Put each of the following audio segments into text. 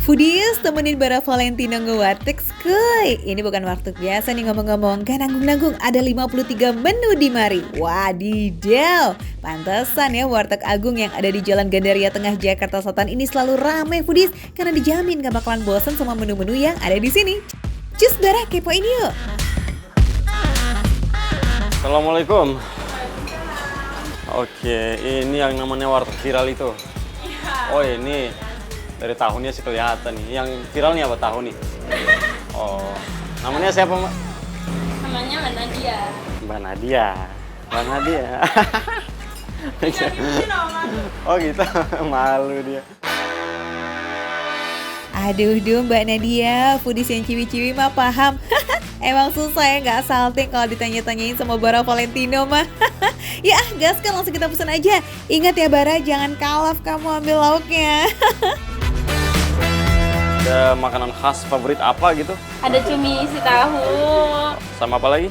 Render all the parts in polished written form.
Foodies, temenin Bara Valentino nge-warteg skuy. Ini bukan warteg biasa nih ngomong-ngomong. Gak nanggung-nanggung, ada 53 menu di mari. Wadidaw, pantesan ya warteg Agung yang ada di Jalan Gandaria Tengah Jakarta Selatan ini selalu ramai Foodies. Karena dijamin gak bakalan bosan sama menu-menu yang ada di sini. Cus Bara, kepoin yuk. Assalamualaikum. Oke, ini yang namanya warteg viral itu. Oh ini dari tahunnya sih kelihatan nih. Yang viral nih apa tahun nih? Oh, namanya siapa Mbak? Namanya Mbak Nadia. Mbak Nadia. Mbak Nadia. Oh gitu, malu dia. Aduh, Mbak Nadia, foodies yang ciwi-ciwi mah paham. Emang susah ya nggak salting kalau ditanya-tanyain sama Bara Valentino mah. Ya gaskan langsung kita pesan aja. Ingat ya Bara, jangan kalaf kamu ambil lauknya. Ada makanan khas favorit apa gitu? Ada cumi isi tahu, Sama apa lagi?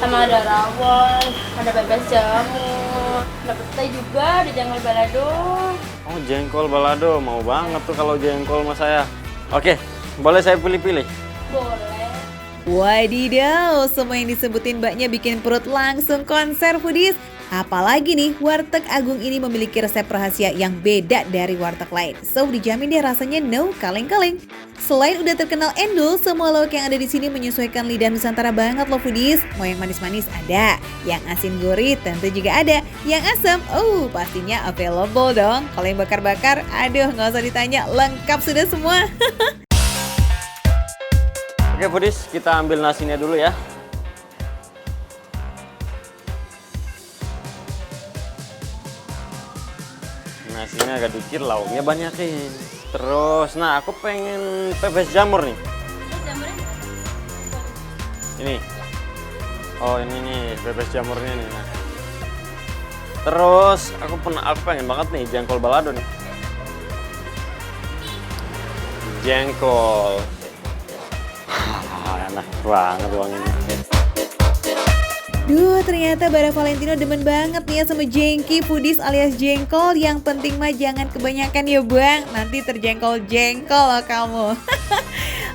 sama ada rawon, ada bebek jamur, ada petai juga, ada jengkol balado. Oh jengkol balado, mau banget tuh kalau jengkol sama saya. Oke, boleh saya pilih-pilih? Boleh. Wadidaw, semua yang disebutin mbaknya bikin perut langsung konser Foodies. Apalagi nih, warteg Agung ini memiliki resep rahasia yang beda dari warteg lain. So, dijamin deh rasanya no kaleng-kaleng. Selain udah terkenal endul, semua lauk yang ada di sini menyesuaikan lidah Nusantara banget loh Foodies. Mau yang manis-manis ada, yang asin gurih tentu juga ada, yang asam, oh pastinya available dong. Kalau yang bakar-bakar, aduh nggak usah ditanya, lengkap sudah semua. Oke Foodies, kita ambil nasinya dulu ya. Nasinya agak dikit, lauknya banyakin. Terus, nah aku pengen pepes jamur nih. Jamurnya? Ini. Oh ini nih, pepes jamurnya nih. Nah. Terus, aku pengen banget nih jengkol balado nih. Jengkol. Enak banget uang ini. Duh, ternyata Bara Valentino demen banget nih ya sama jengki Foodies alias jengkol. Yang penting mah jangan kebanyakan ya bang, nanti terjengkol-jengkol loh kamu.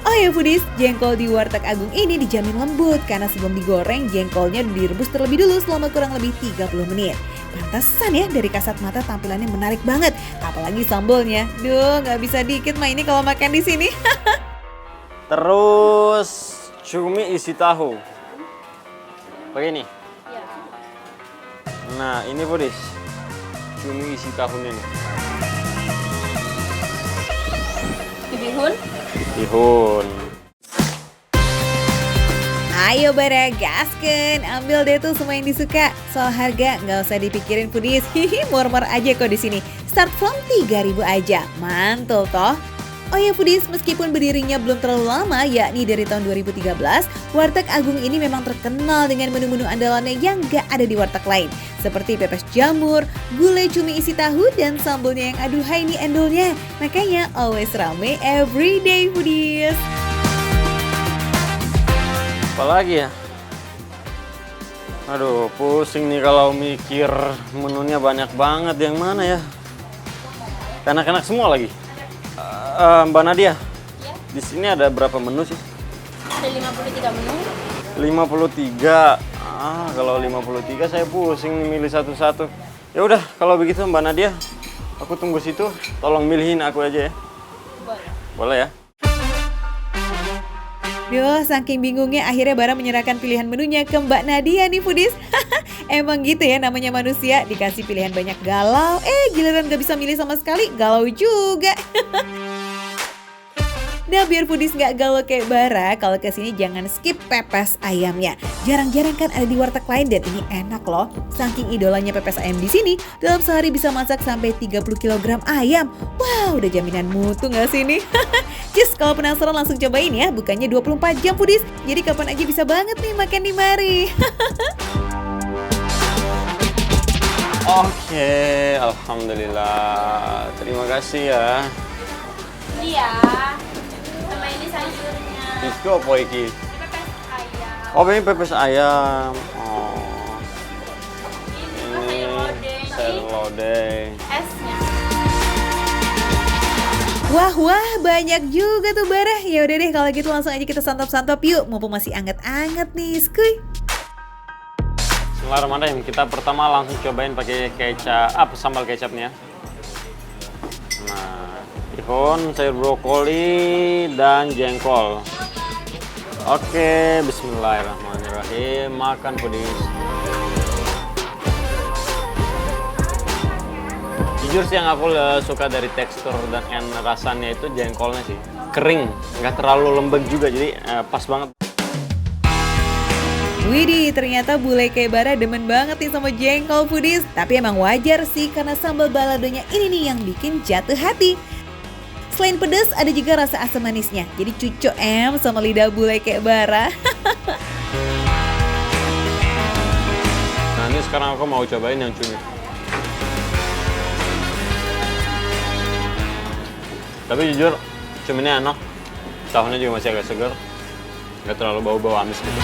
Oh ya Foodies, jengkol di warteg Agung ini dijamin lembut karena sebelum digoreng jengkolnya direbus terlebih dulu selama kurang lebih 30 menit. Pantesan ya dari kasat mata tampilannya menarik banget, apalagi sambalnya. Duh, nggak bisa dikit mah ini kalau makan di sini. Terus, cumi isi tahu. Begini. Iya. Nah, ini Foodies. Cumi isi tahunya nih. Bihun. Bihun. Ayo Bara, gasken, ambil deh tuh semua yang disuka. Soal harga nggak usah dipikirin Foodies, hihi murmur aja kok di sini. Start from 3.000 aja, mantul toh. Oh ya Foodies, meskipun berdirinya belum terlalu lama, yakni dari tahun 2013, warteg Agung ini memang terkenal dengan menu-menu andalannya yang gak ada di warteg lain. Seperti pepes jamur, gulai cumi isi tahu, dan sambalnya yang aduhai nih endolnya. Makanya always rame everyday Foodies. Apalagi ya? Aduh, pusing nih kalau mikir menunya banyak banget. Yang mana ya? Enak-enak semua lagi. Mbak Nadia, Ya. di sini ada berapa menu sih? Ada 53 menu. 53. Kalau 53 saya pusing nih milih satu-satu. Ya udah, kalau begitu Mbak Nadia, aku tunggu situ. Tolong milihin aku aja ya. Boleh. Boleh ya? Duh, saking bingungnya akhirnya Bara menyerahkan pilihan menunya ke Mbak Nadia nih Foodies. Emang gitu ya namanya manusia, dikasih pilihan banyak galau, giliran gak bisa milih sama sekali, galau juga. Nah biar Foodies gak galau kayak Bara, kalau kesini jangan skip pepes ayamnya. Jarang-jarang kan ada di warteg lain dan ini enak loh. Saking idolanya pepes ayam di sini, dalam sehari bisa masak sampai 30 kg ayam. Wow, udah jaminan mutu gak sih ini? Cus, kalau penasaran langsung cobain ya, bukannya 24 jam Foodies. Jadi kapan aja bisa banget nih makan di mari. Oke, alhamdulillah. Terima kasih ya. Iya. Sama ini sayurnya. Itu apa iki? Pepes ayam. Oh, ini pepes ayam. Oh. Ini sayur lodeh. sayur lodeh. Esnya. Wah, banyak juga tuh Bara. Ya udah deh kalau gitu langsung aja kita santap-santap yuk. Mumpung masih anget-anget nih, skuy. Bismillahirrahmanirrahim. Kita pertama langsung cobain pakai kecap, sambal kecapnya. Nah, bihun, sayur brokoli, dan jengkol. Oke, bismillahirrahmanirrahim. Makan Pudis. Jujur sih yang aku suka dari tekstur dan rasanya itu jengkolnya sih. Kering, nggak terlalu lembek juga, jadi pas banget. Widih, ternyata bule kayak Bara demen banget nih sama jengkol Pudis. Tapi emang wajar sih karena sambal baladonya ini nih yang bikin jatuh hati. Selain pedas, ada juga rasa asam manisnya. Jadi cucok sama lidah bule kayak Bara. Nah ini sekarang aku mau cobain yang cumi. Tapi jujur, cuminya enak. Tahunya juga masih agak segar. Nggak terlalu bau-bau amis gitu.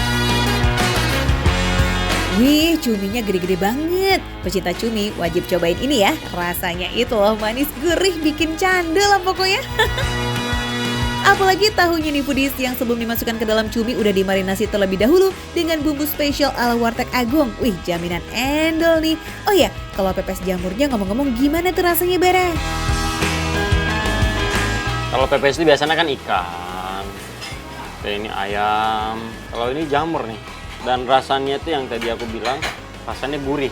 Wih, cuminya gede-gede banget. Pecinta cumi wajib cobain ini ya. Rasanya itu loh manis gurih bikin candel lah pokoknya. Apalagi tahunya nih Pudis yang sebelum dimasukkan ke dalam cumi udah dimarinasi terlebih dahulu dengan bumbu spesial ala Warteg Agung. Wih, jaminan endol nih. Oh ya, kalau pepes jamurnya ngomong-ngomong gimana tuh rasanya Bara? Kalau pepes itu biasanya kan ikan. Ini ayam. Kalau ini jamur nih. Dan rasanya itu yang tadi aku bilang, rasanya gurih.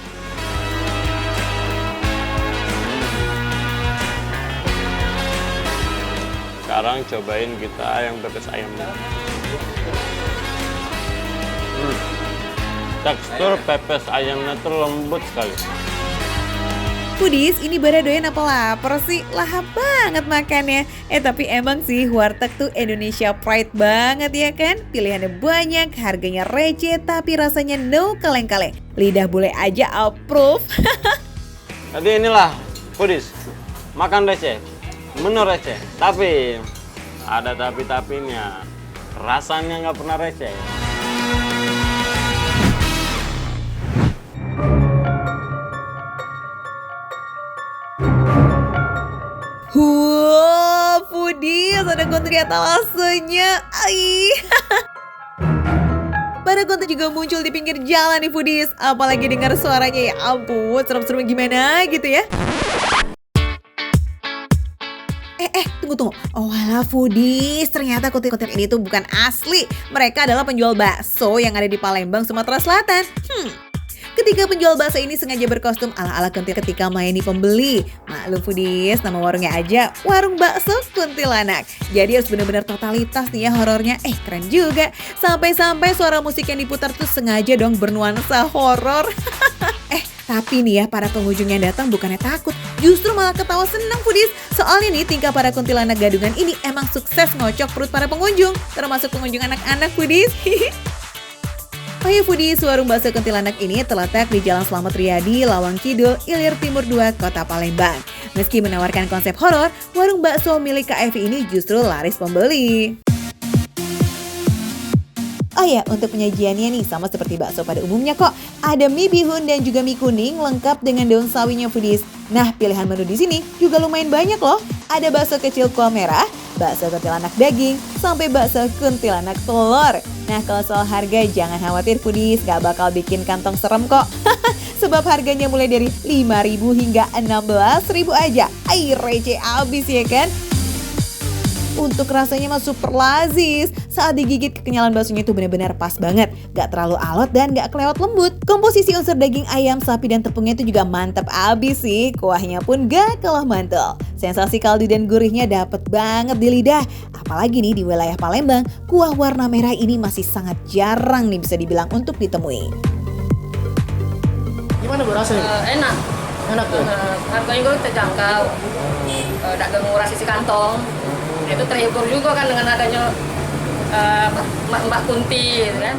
Sekarang cobain kita yang pepes ayamnya. Tekstur pepes ayamnya tuh lembut sekali. Pudis, ini Bara doyan apa lapar sih? Lahap banget makannya. Tapi emang sih warteg tuh Indonesia Pride banget ya kan? Pilihannya banyak, harganya receh, tapi rasanya no kaleng-kaleng. Lidah bule aja approve. Jadi inilah Pudis, makan receh, menu receh. Tapi, ada tapi-tapinya. Rasanya nggak pernah receh. Wow, Pudis, ada konten etalasenya. Para konten juga muncul di pinggir jalan nih Pudis. Apalagi dengar suaranya, ya ampun, serem-serem gimana gitu ya. Tunggu. Oh alah Pudis, ternyata konten-konten ini tuh bukan asli. Mereka adalah penjual bakso yang ada di Palembang, Sumatera Selatan. Ketika penjual bakso ini sengaja berkostum ala-ala kuntilanak ketika melayani pembeli. Maklum Pudis, nama warungnya aja Warung Bakso Kuntilanak. Jadi harus benar-benar totalitas nih ya horornya. Keren juga. Sampai-sampai suara musik yang diputar tuh sengaja dong bernuansa horor. Tapi nih ya, para pengunjung yang datang bukannya takut, justru malah ketawa senang Pudis. Soalnya nih tingkah para kuntilanak gadungan ini emang sukses ngocok perut para pengunjung, termasuk pengunjung anak-anak Pudis. Oh ya Pudis, warung bakso kuntilanak ini terletak di Jalan Slamet Riyadi, Lawang Kidul, Ilir Timur 2, Kota Palembang. Meski menawarkan konsep horor, warung bakso milik KFI ini justru laris pembeli. Oh ya, untuk penyajiannya nih sama seperti bakso pada umumnya kok. Ada mie bihun dan juga mie kuning lengkap dengan daun sawinya Pudis. Nah, pilihan menu di sini juga lumayan banyak loh. Ada bakso kecil kuah merah, bakso kuntilanak daging, sampai bakso kuntilanak telur. Nah, kalau soal harga jangan khawatir Pudis, gak bakal bikin kantong serem kok. Sebab harganya mulai dari 5.000 hingga 16.000 aja. Receh abis ya kan? Untuk rasanya mah super lazis. Saat digigit kekenyalan baksonya itu benar-benar pas banget. Gak terlalu alot dan gak kelewat lembut. Komposisi unsur daging ayam, sapi dan tepungnya itu juga mantap abis sih. Kuahnya pun gak kalah mantul. Sensasi kaldu dan gurihnya dapet banget di lidah. Apalagi nih di wilayah Palembang, kuah warna merah ini masih sangat jarang nih bisa dibilang untuk ditemui. Gimana Bu rasanya? Enak. Enak tuh? Harganya juga terjangkau. Tidak menguras isi kantong. Itu terhibur juga kan dengan adanya Mbak Kunti gitu kan.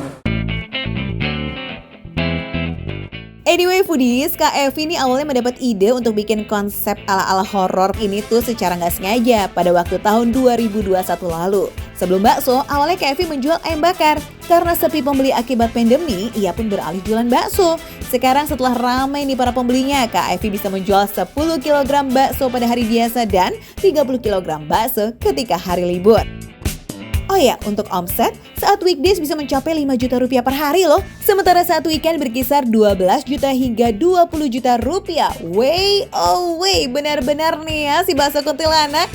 Anyway foodies, Kak Evi ini awalnya mendapat ide untuk bikin konsep ala-ala horor ini tuh secara nggak sengaja pada waktu tahun 2021 lalu. Sebelum bakso, awalnya Kak Evi menjual ayam bakar. Karena sepi pembeli akibat pandemi, ia pun beralih jualan bakso. Sekarang setelah ramai nih para pembelinya, Kak Evi bisa menjual 10 kg bakso pada hari biasa dan 30 kg bakso ketika hari libur. Oh ya, untuk omset, saat weekdays bisa mencapai 5 juta rupiah per hari loh. Sementara saat weekend berkisar 12 juta hingga 20 juta rupiah. Way, oh way, benar-benar nih ya si bakso kuntilanak.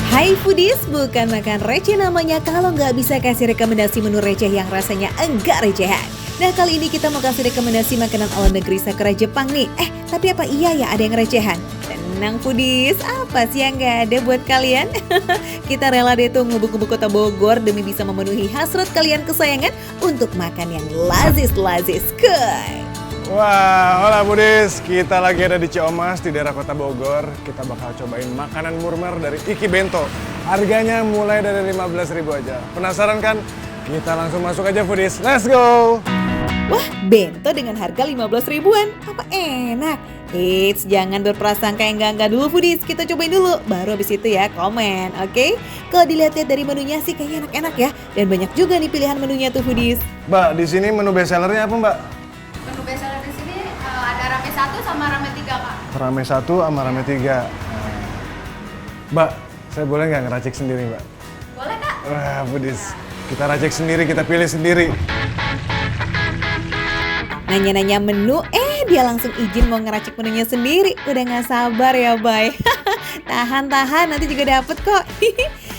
Hai foodies, bukan makan receh namanya kalau nggak bisa kasih rekomendasi menu receh yang rasanya enggak recehan. Nah kali ini kita mau kasih rekomendasi makanan ala negeri Sakura Jepang nih. Tapi apa iya ya ada yang recehan? Tenang foodies, apa sih yang nggak ada buat kalian? Kita rela deh tuh ngubuk-ngubuk kota Bogor demi bisa memenuhi hasrat kalian kesayangan untuk makan yang lazis-lazis. Wah, hola Budis, kita lagi ada di Ciomas di daerah kota Bogor. Kita bakal cobain makanan murmer dari Iki Bento. Harganya mulai dari 15.000 aja. Penasaran kan? Kita langsung masuk aja Budis, let's go! Wah, bento dengan harga 15 ribuan, apa enak? Eits, jangan berprasangka yang enggak dulu foodies, kita cobain dulu, baru habis itu ya komen, oke? Kalau dilihat-lihat dari menunya sih kayaknya enak-enak ya, dan banyak juga nih pilihan menunya tuh foodies. Mbak, di sini menu bestsellernya apa Mbak? Menu bestseller di sini ada rame 1 sama rame 3 Kak. Rame 1 sama rame 3. Mbak, saya boleh nggak ngeracik sendiri Mbak? Boleh Kak? Wah Budis, kita racik sendiri, kita pilih sendiri. Nanya-nanya menu, dia langsung izin mau ngeracik menunya sendiri. Udah gak sabar ya, Bay. Tahan-tahan, nanti juga dapet kok.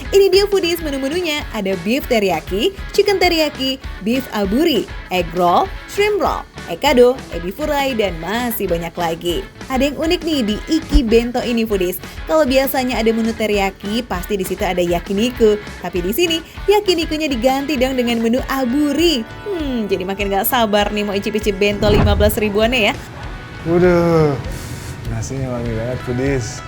Ini dia foodies menu-menunya. Ada beef teriyaki, chicken teriyaki, beef aburi, egg roll, shrimp roll, ekado, ebi furai, dan masih banyak lagi. Ada yang unik nih di Iki Bento ini foodies. Kalau biasanya ada menu teriyaki, pasti di situ ada yakiniku. Tapi di sini yakinikunya diganti dong dengan menu aburi. Jadi makin gak sabar nih mau icip-icip bento 15 ribuannya ya. Waduh, nasinya wangi banget foodies.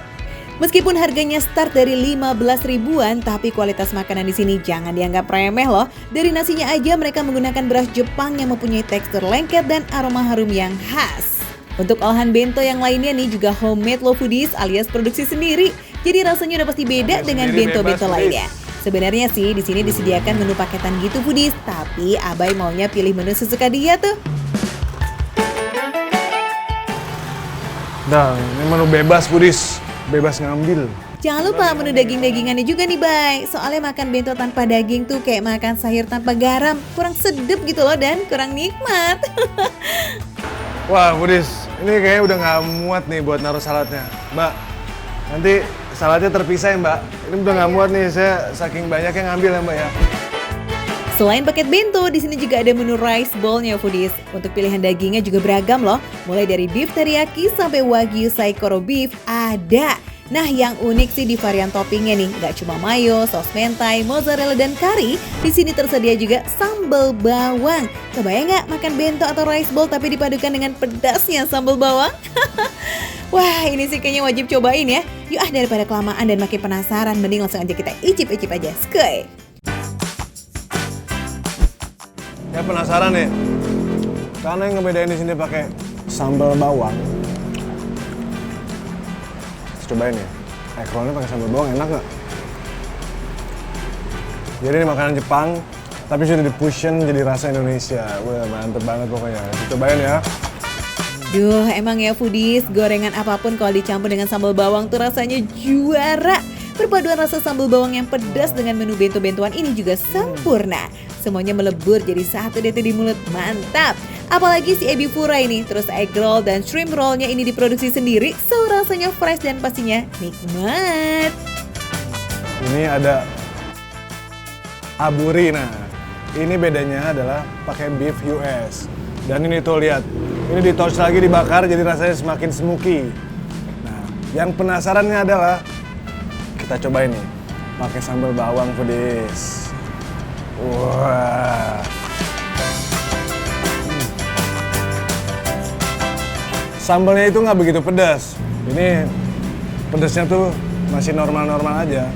Meskipun harganya start dari 15 ribuan, tapi kualitas makanan di sini jangan dianggap remeh loh. Dari nasinya aja mereka menggunakan beras Jepang yang mempunyai tekstur lengket dan aroma harum yang khas. Untuk olahan bento yang lainnya nih juga homemade loh foodies alias produksi sendiri. Jadi rasanya udah pasti beda dengan bento-bento lainnya. Sebenarnya sih di sini disediakan menu paketan gitu foodies, tapi Abai maunya pilih menu sesuka dia tuh. Nah, ini menu bebas foodies, bebas ngambil. Jangan lupa menu daging-dagingannya juga nih Bay. Soalnya makan bento tanpa daging tuh kayak makan sayur tanpa garam. Kurang sedep gitu loh dan kurang nikmat. Wah foodies, ini kayaknya udah nggak muat nih buat naruh saladnya. Mbak, nanti saladnya terpisah ya Mbak. Ini udah nggak muat nih, saya saking banyak yang ngambil ya Mbak ya. Selain paket bento, di sini juga ada menu rice bowl-nya foodies. Untuk pilihan dagingnya juga beragam loh. Mulai dari beef teriyaki sampai wagyu saikoro beef ada. Nah yang unik sih di varian toppingnya nih, nggak cuma mayo, saus mentai, mozzarella dan kari, di sini tersedia juga sambal bawang. Kebayang nggak makan bento atau rice bowl tapi dipadukan dengan pedasnya sambal bawang? Wah ini sih kayaknya wajib cobain ya. Yuk daripada kelamaan dan makin penasaran, mending langsung aja kita icip-icip aja. Skuy! Ya penasaran nih, karena yang ngebedain di sini pakai sambal bawang. Cobain ya, egg roll-nya pakai sambal bawang enak nggak? Jadi ini makanan Jepang, tapi sudah di-fusion jadi rasa Indonesia. Wah mantep banget pokoknya, cobain ya. Duh emang ya foodies, gorengan apapun kalau dicampur dengan sambal bawang tuh rasanya juara. Perpaduan rasa sambal bawang yang pedas dengan menu bento-bentoan ini juga sempurna. Semuanya melebur jadi satu deh di mulut, mantap. Apalagi si ebi furai ini, terus egg roll dan shrimp rollnya ini diproduksi sendiri, so rasanya fresh dan pastinya nikmat. Ini ada aburi, nah ini bedanya adalah pakai beef US. Dan ini tuh lihat, ini di toast lagi dibakar jadi rasanya semakin smoky. Nah, yang penasarannya adalah kita cobain nih, pakai sambal bawang foodies. Wah. Sambalnya itu nggak begitu pedas. Ini pedasnya tuh masih normal-normal aja.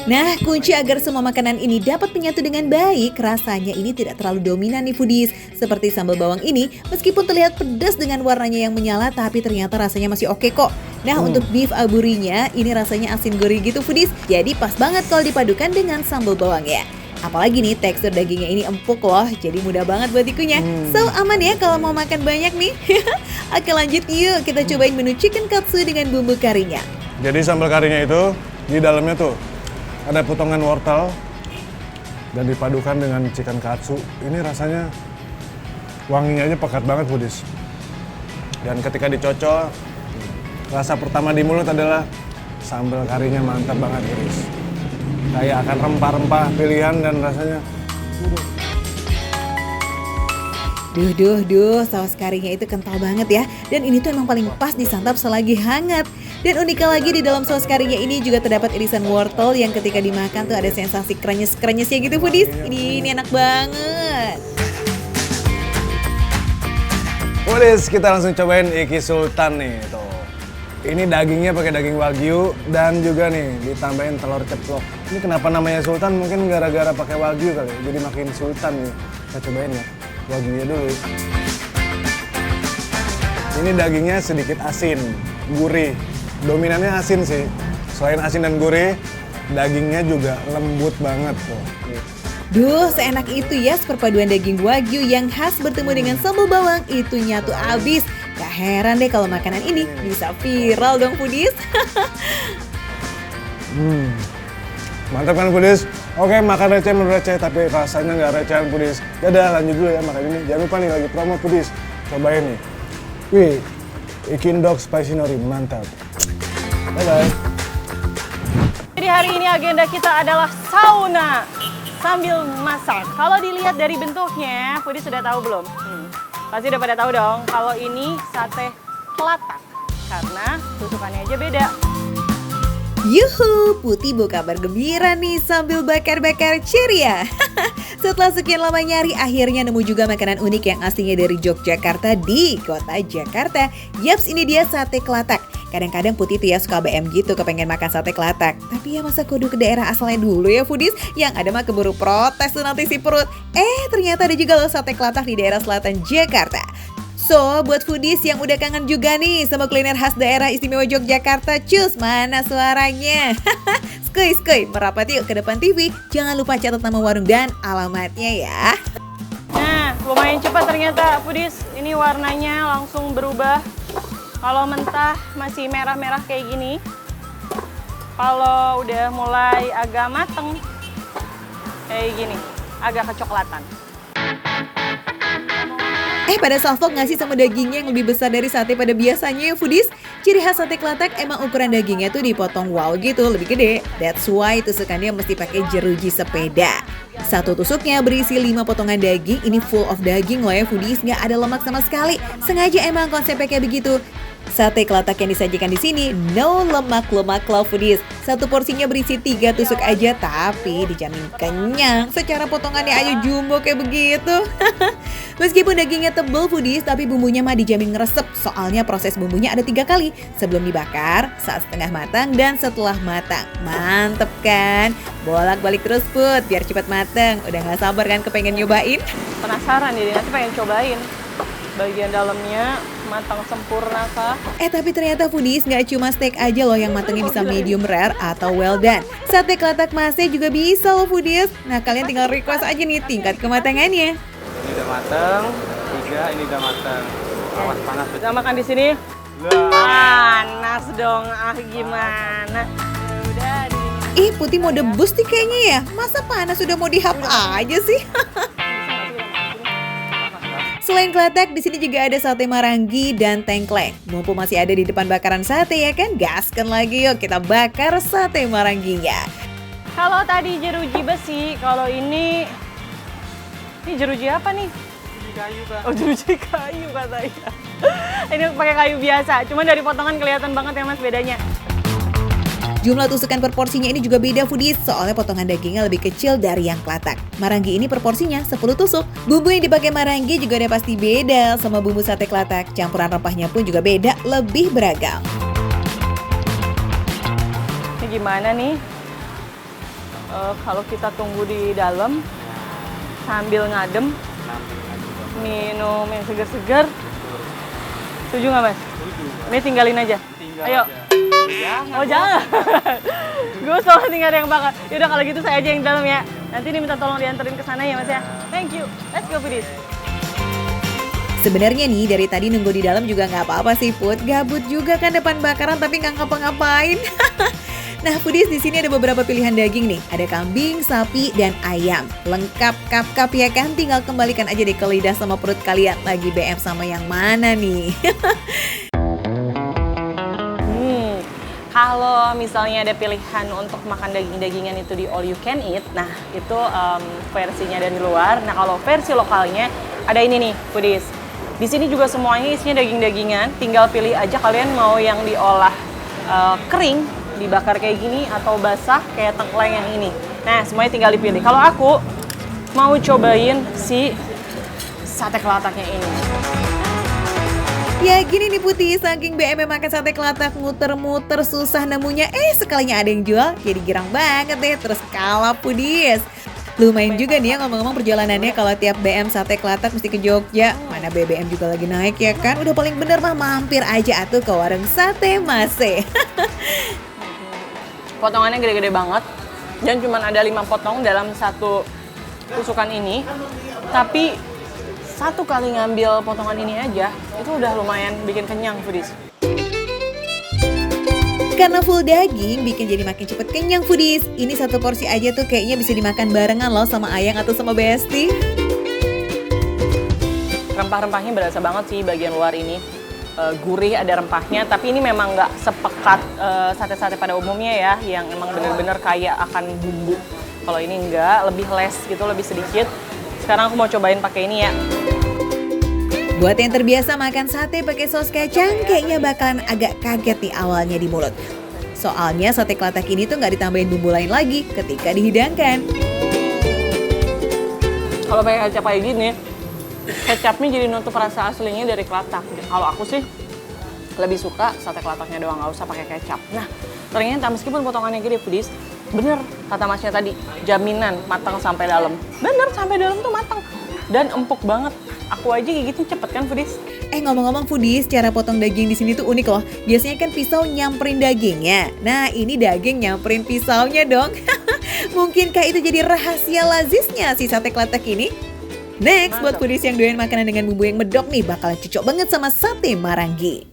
Nah, kunci agar semua makanan ini dapat menyatu dengan baik, rasanya ini tidak terlalu dominan nih foodies. Seperti sambal bawang ini, meskipun terlihat pedas dengan warnanya yang menyala, tapi ternyata rasanya masih oke kok. Nah, untuk beef aburinya, ini rasanya asin gurih gitu foodies, jadi pas banget kalau dipadukan dengan sambal bawang ya. Apalagi nih tekstur dagingnya ini empuk loh, jadi mudah banget buat dikunyah. So, aman ya kalau mau makan banyak nih. Oke lanjut yuk, kita cobain menu chicken katsu dengan bumbu karinya. Jadi sambal karinya itu, di dalamnya tuh ada potongan wortel dan dipadukan dengan chicken katsu. Ini rasanya wanginya aja pekat banget foodies. Dan ketika dicocol, rasa pertama di mulut adalah sambal karinya mantap banget foodies. Kayak akan rempah-rempah pilihan dan rasanya Duh, saus karinya itu kental banget ya. Dan ini tuh emang paling pas disantap selagi hangat. Dan uniknya lagi di dalam saus karinya ini juga terdapat irisan wortel yang ketika dimakan tuh ada sensasi krenyes-krenyesnya gitu foodies. Ini enak banget. foodies, kita langsung cobain Iki Sultan nih tuh. Ini dagingnya pakai daging wagyu dan juga nih ditambahin telur ceplok. Ini kenapa namanya Sultan? Mungkin gara-gara pakai wagyu kali, jadi makin sultan nih. Kita cobain ya, wagyunya dulu. Ini dagingnya sedikit asin, gurih. Dominannya asin sih. Selain asin dan gurih, dagingnya juga lembut banget tuh. Duh, seenak itu ya perpaduan daging wagyu yang khas bertemu dengan sambal bawang itu nyatu abis. Gak heran deh kalau makanan ini bisa viral dong foodies. Mantap kan foodies? Oke, makan receh menurut receh, tapi rasanya nggak recehan foodies. Dadah, lanjut dulu ya makan ini. Jangan lupa nih lagi promo foodies. Cobain nih. Wih, Ikin Dog Spicy Nori, mantap. Bye-bye. Jadi hari ini agenda kita adalah sauna sambil masak. Kalau dilihat dari bentuknya, foodies sudah tahu belum? Pasti udah pada tahu dong, kalau ini sate kelatak. Karena tusukannya aja beda. Yuhu, Putih bawa kabar gembira nih sambil bakar-bakar ceria. Setelah sekian lama nyari, akhirnya nemu juga makanan unik yang aslinya dari Yogyakarta di kota Jakarta. Yaps, ini dia sate kelatak. Kadang-kadang Putih tuh ya suka BM gitu kepengen makan sate kelatak. Tapi ya masa kudu ke daerah asalnya dulu ya foodies? Yang ada mah keburu protes tuh nanti si perut. Ternyata ada juga loh sate kelatak di daerah selatan Jakarta. So, buat foodies yang udah kangen juga nih sama kuliner khas daerah istimewa Yogyakarta, cus, mana suaranya? Skuy, merapat yuk ke depan TV. Jangan lupa catat nama warung dan alamatnya ya. Nah, lumayan cepat ternyata foodies. Ini warnanya langsung berubah. Kalau mentah masih merah-merah kayak gini. Kalau udah mulai agak mateng, kayak gini, agak kecoklatan. Pada salfok nggak sih sama dagingnya yang lebih besar dari sate pada biasanya ya foodies? Ciri khas sate kelatak emang ukuran dagingnya tuh dipotong wow gitu, lebih gede. That's why tusukannya mesti pakai jeruji sepeda. Satu tusuknya berisi 5 potongan daging, ini full of daging loh ya foodies, nggak ada lemak sama sekali. Sengaja emang konsepnya kayak begitu. Sate kelatak yang disajikan di sini no lemak-lemak loh foodies. Satu porsinya berisi 3 tusuk aja, tapi dijamin kenyang. Secara potongannya aja jumbo kayak begitu. Meskipun dagingnya tebel foodies, tapi bumbunya mah dijamin ngeresep. Soalnya proses bumbunya ada 3 kali. Sebelum dibakar, saat setengah matang, dan setelah matang. Mantep kan? Bolak-balik terus Put, biar cepat matang. Udah gak sabar kan kepengen nyobain? Penasaran jadi nanti pengen cobain. Bagian dalamnya matang sempurna kah? Tapi ternyata foodies nggak cuma steak aja loh yang matangnya bisa medium rare atau well done. Sate kelatak masnya juga bisa loh foodies. Nah kalian tinggal request aja nih tingkat kematangannya. Ini udah mateng, 3 ini udah mateng. Awas panas. Kita makan di sini. Panas dong, gimana? Udah di Putih mau debus nih kayaknya ya. Masa panas udah mau dihap aja sih? Selain kelatak, di sini juga ada sate marangi dan tengkleng. Mumpung masih ada di depan bakaran sate ya kan, gaskan lagi yuk kita bakar sate maranginya. Kalau tadi jeruji besi, kalau ini jeruji apa nih? Jeruji kayu, Kak. Oh, jeruji kayu katanya. Ini pakai kayu biasa, cuma dari potongan kelihatan banget ya Mas bedanya. Jumlah tusukan per porsinya ini juga beda foodies, soalnya potongan dagingnya lebih kecil dari yang kelatak. Marangi ini per porsinya 10 tusuk. Bumbu yang dipakai marangi juga udah pasti beda sama bumbu sate kelatak. Campuran rempahnya pun juga beda, lebih beragam. gimana nih kalau kita tunggu di dalam sambil ngadem minum yang segar-segar. Setuju nggak Mas? Ini tinggalin aja. Ayo. Oh jangan. Gue soalnya tinggal yang bakar. Yaudah kalau gitu saya aja yang dalam ya. Nanti diminta tolong dianterin ke sana ya Mas ya. Thank you. Let's go Foodies. Sebenarnya nih dari tadi nunggu di dalam juga nggak apa-apa sih Put. Gabut juga kan depan bakaran tapi nggak ngapa-ngapain. Nah Foodies, di sini ada beberapa pilihan daging nih. Ada kambing, sapi, dan ayam. Lengkap kap-kap ya kan. Tinggal kembalikan aja deh ke lidah sama perut kalian. Lagi BM sama yang mana nih? Kalau misalnya ada pilihan untuk makan daging-dagingan itu di all you can eat, nah itu versinya dari luar. Nah kalau versi lokalnya ada ini nih, Foodies. Di sini juga semuanya isinya daging-dagingan. Tinggal pilih aja kalian mau yang diolah kering, dibakar kayak gini atau basah kayak tengkleng yang ini. Nah semuanya tinggal dipilih. Kalau aku mau cobain si sate kelataknya ini. Ya gini nih Putih, saking BM makan sate kelatak muter-muter susah nemunya. Sekalinya ada yang jual, jadi girang banget deh. Terus kalah Foodies. Lumayan juga nih ya ngomong-ngomong perjalanannya kalau tiap BM sate kelatak mesti ke Jogja. Mana BBM juga lagi naik ya kan. Udah paling bener mah mampir aja atuh ke warung Sate Mase. Potongannya gede-gede banget. Dan cuma ada 5 potong dalam satu tusukan ini. Tapi satu kali ngambil potongan ini aja, itu udah lumayan bikin kenyang Foodies. Karena full daging, bikin jadi makin cepet kenyang Foodies. Ini satu porsi aja tuh kayaknya bisa dimakan barengan loh sama Ayang atau sama Besti. Rempah-rempahnya berasa banget sih bagian luar ini. Gurih, ada rempahnya, tapi ini memang nggak sepekat sate-sate pada umumnya ya, yang emang bener-bener kaya akan bumbu. Kalau ini enggak, lebih less gitu, lebih sedikit. Sekarang aku mau cobain pakai ini ya. Buat yang terbiasa makan sate pakai saus kacang, kayaknya bakalan agak kaget nih awalnya di mulut. Soalnya sate kelatak ini tuh nggak ditambahin bumbu lain lagi ketika dihidangkan. Kalau pakai kecap kayak gini, kecapnya jadi nutup rasa aslinya dari kelatak. Kalau aku sih lebih suka sate kelataknya doang, nggak usah pakai kecap. Nah, ternyata meskipun potongannya gede Foodies, bener kata Masnya tadi, jaminan matang sampai dalam. Bener, sampai dalam tuh matang. Dan empuk banget. Aku aja gigitnya cepet kan Foodies. Ngomong-ngomong Foodies, cara potong daging di sini tuh unik loh. Biasanya kan pisau nyamperin dagingnya. Nah, ini daging nyamperin pisaunya dong. Mungkinkah itu jadi rahasia lazisnya si sate kelatak ini? Next, buat Foodies yang doyan makanan dengan bumbu yang medok nih, bakalan cocok banget sama sate Marangi.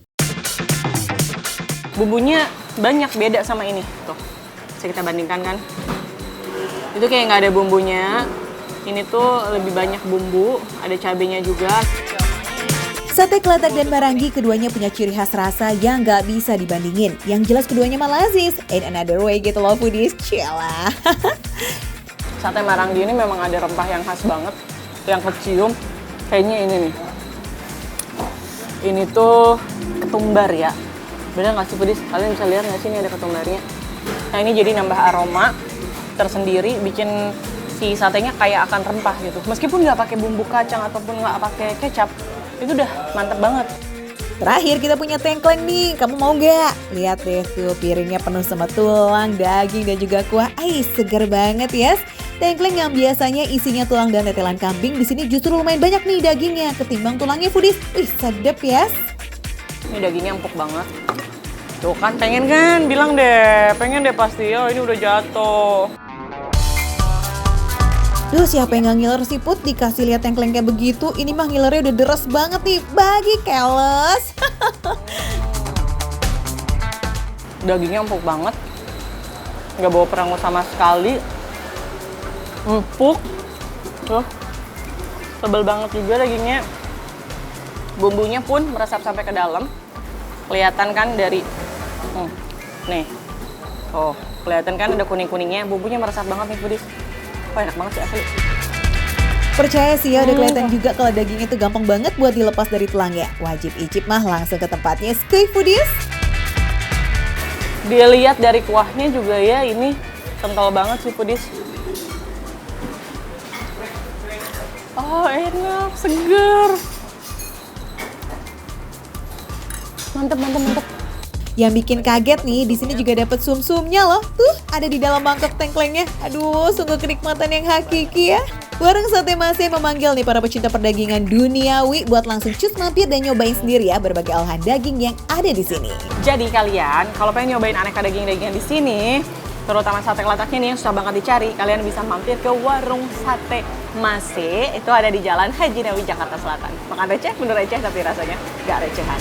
Bumbunya banyak beda sama ini. Tuh, bisa kita bandingkan kan. Itu kayak nggak ada bumbunya. Ini tuh lebih banyak bumbu, ada cabenya juga. Sate kelatak dan Marangi keduanya punya ciri khas rasa yang nggak bisa dibandingin. Yang jelas keduanya mah lazis, in another way gitu loh Foodies, cielah. Sate Marangi ini memang ada rempah yang khas banget, yang kecium. Kayaknya ini nih. Ini tuh ketumbar ya. Bener nggak sih Foodies? Kalian bisa lihat nggak sih ini ada ketumbarnya? Nah ini jadi nambah aroma tersendiri, bikin si satenya kayak akan rempah gitu. Meskipun nggak pakai bumbu kacang ataupun nggak pakai kecap, itu udah mantep banget. Terakhir kita punya tengkleng nih, kamu mau nggak? Lihat deh tuh piringnya penuh sama tulang, daging dan juga kuah. Seger banget ya. Tengkleng yang biasanya isinya tulang dan tetelan kambing, di sini justru lumayan banyak nih dagingnya ketimbang tulangnya Foodies. Sedep ya. Ini dagingnya empuk banget. Tuh kan pengen kan? Bilang deh, pengen deh pasti. Oh ini udah jatuh. Duh, siapa yang gak ngiler sih Put? Dikasih lihat tengkleng kayak begitu, ini mah ngilernya udah deres banget nih. Bagi keles. Dagingnya empuk banget. Gak bawa perangus sama sekali. Empuk. Tuh. Tebal banget juga dagingnya. Bumbunya pun meresap sampai ke dalam. Kelihatan kan dari... nih. Oh, kelihatan kan ada kuning-kuningnya. Bumbunya meresap banget nih Foodies. Enak banget sih asli. Percaya sih ya, udah kelihatan juga kalau daging itu gampang banget buat dilepas dari tulangnya. Wajib icip mah langsung ke tempatnya. Skuy Foodies. Dilihat dari kuahnya juga ya, ini kental banget sih Foodies. Oh enak, seger. Mantep, mantep, mantep. Yang bikin kaget nih, di sini juga dapat sum-sumnya loh. Tuh, ada di dalam mangkok tengklengnya. Aduh, sungguh kenikmatan yang hakiki ya. Warung Sate Masih memanggil nih para pecinta perdagingan duniawi buat langsung cus mampir dan nyobain sendiri ya berbagai olahan daging yang ada di sini. Jadi kalian kalau pengen nyobain aneka daging-dagingan di sini, terutama sate kelataknya nih yang susah banget dicari, kalian bisa mampir ke warung Sate Masih. Itu ada di Jalan Haji Nawawi, Jakarta Selatan. Makan receh, bener receh tapi rasanya gak recehan.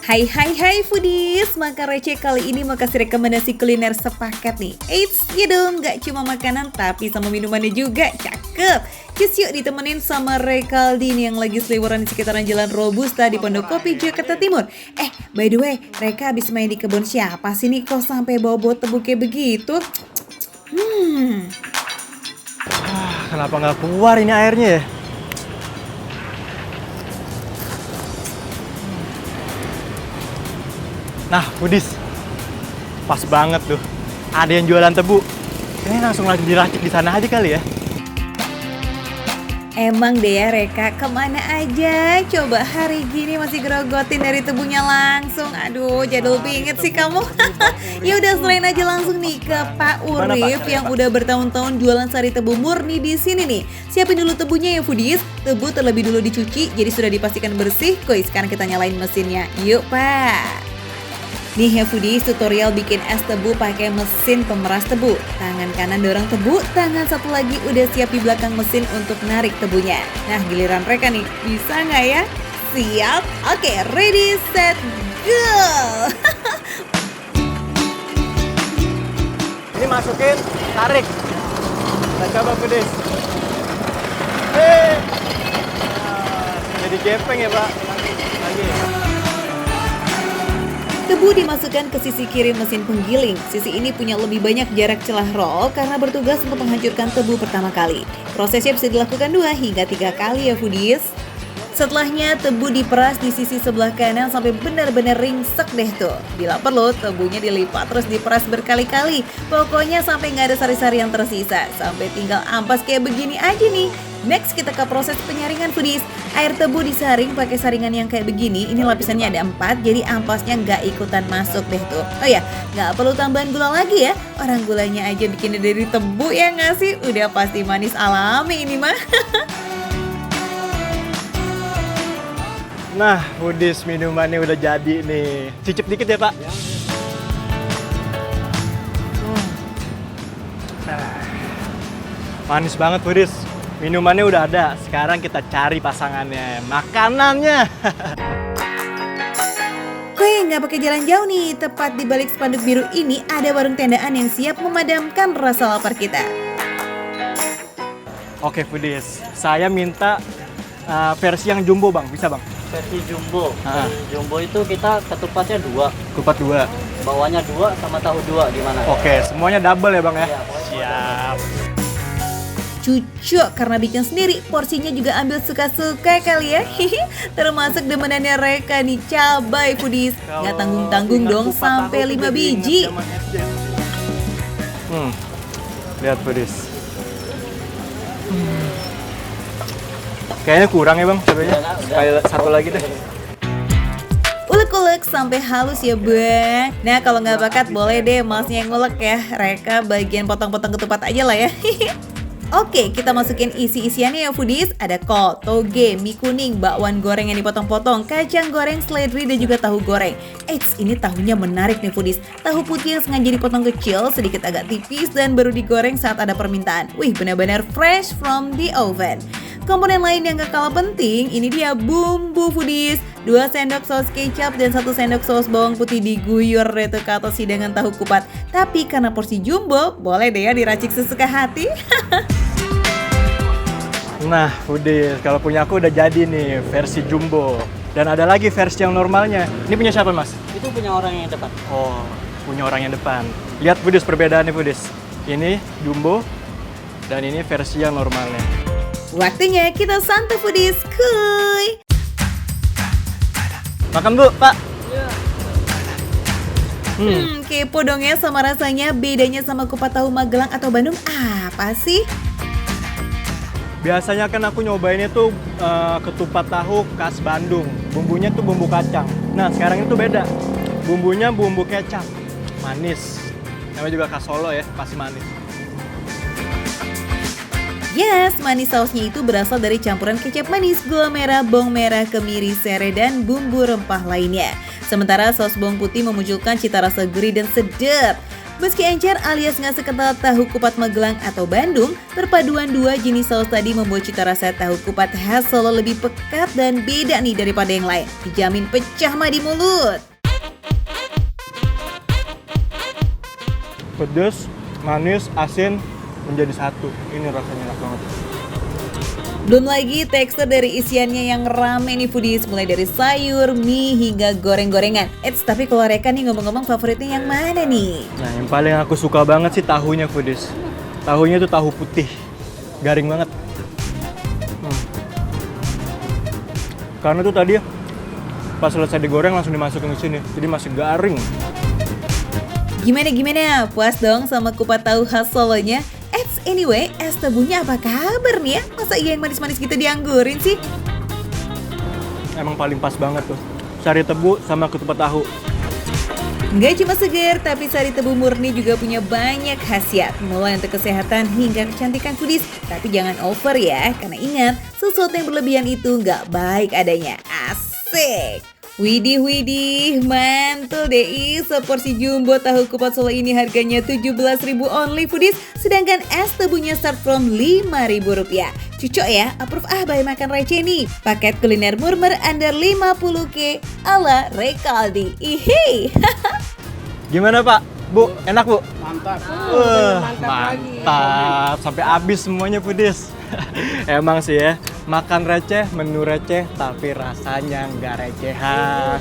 Hai foodies, makan receh kali ini mau kasih rekomendasi kuliner sepaket nih. Eits, ya dong, gak cuma makanan tapi sama minumannya juga, cakep. Cus yuk ditemenin sama Rekaldin yang lagi seliweran di sekitaran Jalan Robusta di Pondokopi, Jakarta Timur. By the way, Reka abis main di kebun siapa sih nih kok sampai bawa tebu kayak begitu? Kenapa nggak keluar ini airnya ya? Nah, Budis, pas banget tuh. Ada yang jualan tebu. Ini langsung lagi diracik di sana aja kali ya. Emang deh ya Reka, kemana aja? Coba hari gini masih gerogotin dari tebunya langsung. Aduh, jadul bingit sih kamu. Ya udah selain aja langsung nih ke Pak Urif yang udah bertahun-tahun jualan sari tebu murni di sini nih. Siapin dulu tebunya ya foodies. Tebu terlebih dulu dicuci, jadi sudah dipastikan bersih. Kuy, sekarang kita nyalain mesinnya. Yuk Pak. Nih ya foodies, tutorial bikin es tebu pakai mesin pemeras tebu. Tangan kanan dorong tebu, tangan satu lagi udah siap di belakang mesin untuk narik tebunya. Nah, giliran mereka nih, bisa nggak ya? Siap? Oke, ready, set, go! Ini masukin, tarik. Kita coba Budis. Jadi gepeng ya Pak. Lagi. Tebu dimasukkan ke sisi kiri mesin penggiling. Sisi ini punya lebih banyak jarak celah roll karena bertugas untuk menghancurkan tebu pertama kali. Prosesnya bisa dilakukan 2 hingga 3 kali ya foodies. Setelahnya tebu diperas di sisi sebelah kanan sampai benar-benar ringsek deh tuh. Bila perlu tebunya dilipat terus diperas berkali-kali. Pokoknya sampai nggak ada sari-sari yang tersisa. Sampai tinggal ampas kayak begini aja nih. Next kita ke proses penyaringan foodies. Air tebu disaring pakai saringan yang kayak begini. Ini lapisannya ada 4 jadi ampasnya nggak ikutan masuk deh tuh. Oh ya, nggak perlu tambahan gula lagi ya. Orang gulanya aja bikinnya dari tebu ya nggak sih? Udah pasti manis alami ini mah. Nah, Budis minumannya udah jadi nih. Cicip dikit ya Pak. Manis banget Budis. Minumannya udah ada. Sekarang kita cari pasangannya, makanannya. Kue nggak pakai jalan jauh nih. Tepat di balik spanduk biru ini ada warung tendaan yang siap memadamkan rasa lapar kita. Oke Budis, saya minta versi yang jumbo Bang, bisa Bang? Versi jumbo. Jumbo itu kita ketupatnya 2, Kupat 2. bawahnya 2 sama tahu 2 gimana? Oke, semuanya double ya Bang ya? Iya, Siap. Cucu karena bikin sendiri, porsinya juga ambil suka-suka kali ya. Termasuk demenannya Reka nih, cabai foodies. Nggak tanggung-tanggung dong sampai 5 biji. Lihat Budis. Kayaknya kurang ya Bang cabainya. Kayak satu lagi deh. Ulek-ulek sampai halus ya bang. Nah kalau nggak bakat boleh deh masnya yang ngulek ya. Reka bagian potong-potong ketupat aja lah ya. Oke, kita masukin isi-isiannya ya foodies. Ada kol, toge, mie kuning, bakwan goreng yang dipotong-potong, kacang goreng, seledri, dan juga tahu goreng. Eits, ini tahunya menarik nih foodies. Tahu putih yang sengaja dipotong kecil, sedikit agak tipis, dan baru digoreng saat ada permintaan. Wih, benar-benar fresh from the oven. Komponen lain yang gak kalah penting, ini dia bumbu foodies. 2 sendok saus kecap dan 1 sendok saus bawang putih diguyur deh tuh ke atas hidangan tahu kupat. Tapi karena porsi jumbo, boleh deh ya diracik sesuka hati. Nah, Budis, kalau punya aku udah jadi nih versi jumbo. Dan ada lagi versi yang normalnya. Ini punya siapa Mas? Itu punya orang yang depan. Oh, punya orang yang depan. Lihat Budis perbedaannya Budis. Ini jumbo dan ini versi yang normalnya. Waktunya kita santap foodies, kuy. Makan Bu, Pak. Kepo dong ya sama rasanya. Bedanya sama kupat tahu Magelang atau Bandung apa sih? Biasanya kan aku nyobainnya tuh ketupat tahu khas Bandung. Bumbunya tuh bumbu kacang. Nah, sekarang itu beda. Bumbunya bumbu kecap. Manis. Namanya juga khas Solo ya, pasti manis. Yes, manis sausnya itu berasal dari campuran kecap manis, gula merah, bawang merah, kemiri, serai, dan bumbu rempah lainnya. Sementara saus bawang putih memunculkan cita rasa gurih dan sedap. Meski encer alias nggak sekental tahu kupat Magelang atau Bandung, perpaduan dua jenis saus tadi membuat cita rasa tahu kupat khas Solo lebih pekat dan beda nih daripada yang lain. Dijamin pecah mah di mulut. Pedas, manis, asin menjadi satu. Ini rasanya enak banget. Belum lagi tekstur dari isiannya yang rame nih foodies, mulai dari sayur, mie, hingga goreng-gorengan. Tapi kalau Reka nih ngomong-ngomong favoritnya yang mana nih? Nah, yang paling aku suka banget sih tahunya foodies. Tahunya tuh tahu putih, garing banget. Karena tuh tadi pas selesai digoreng langsung dimasukin ke sini, jadi masih garing. Gimana? Puas dong sama kupat tahu khas Solonya? Anyway, es tebunya apa kabar nih ya? Masa iya yang manis-manis gitu dianggurin sih? Emang paling pas banget tuh. Sari tebu sama ketupat tahu. Nggak cuma segar, tapi sari tebu murni juga punya banyak khasiat. Mulai untuk kesehatan hingga kecantikan foodies. Tapi jangan over ya, karena ingat, sesuatu yang berlebihan itu nggak baik adanya. Asik! Widih, mantul deh. Seporsi jumbo tahu kupat Solo ini harganya 17.000 only foodies. Sedangkan es tebunya start from Rp5.000. Cocok ya, approve by makan receh nih. Paket kuliner murmer under 50K ala Rekaldi. Ihey. Gimana Pak? Bu, enak Bu? Mantap. Mantap. Sampai habis semuanya foodies. Emang sih ya, makan receh, menu receh, tapi rasanya nggak recehan.